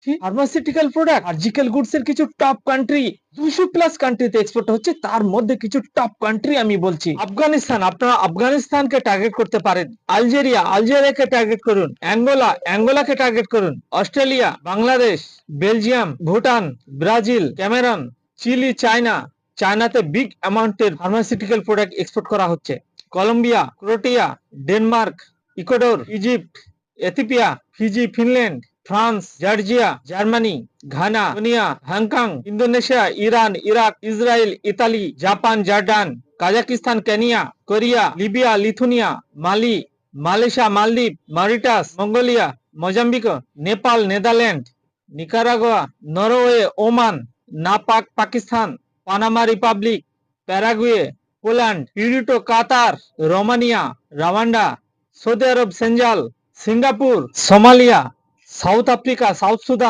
Pharmaceutical product, surgical goods এর কিছু top country, 200+ কান্ট্রিতে এক্সপোর্ট হচ্ছে। তার মধ্যে কিছু টপ কান্ট্রি আমি বলছি। আফগানিস্তান, আপনারা আফগানিস্তানকে টার্গেট করতে পারেন। আলজেরিয়া, আলজেরিয়াকে টার্গেট করুন। অ্যাঙ্গোলা, অ্যাঙ্গোলাকে টার্গেট করুন। Australia, Bangladesh, Belgium, Bhutan, Brazil, Cameroon, Chile, China. চায়নাতে বিগ অ্যামাউন্টের ফার্মাসিউটিক্যাল প্রোডাক্ট এক্সপোর্ট করা হচ্ছে। Colombia, Croatia, Denmark, Ecuador, Egypt, Ethiopia, Fiji, Finland, France, Georgia, Germany, Ghana, Kenya, Hong Kong, Indonesia, Iran, Iraq, Israel, Italy, Japan, Jordan, Kazakhstan, Kenya, Korea, Libya, Lithuania, Mali, Malaysia, মালদ্বীপ, Mauritius, Mongolia, Mozambique, Nepal, Netherland, Nicaragua, Norway, Oman, নাপাক, Pakistan, Panama republic, Paraguay, Poland, Puerto, Qatar, Romania, Rwanda, Saudi Arab, Senegal, Singapore, Somalia, South Africa, South Sudan.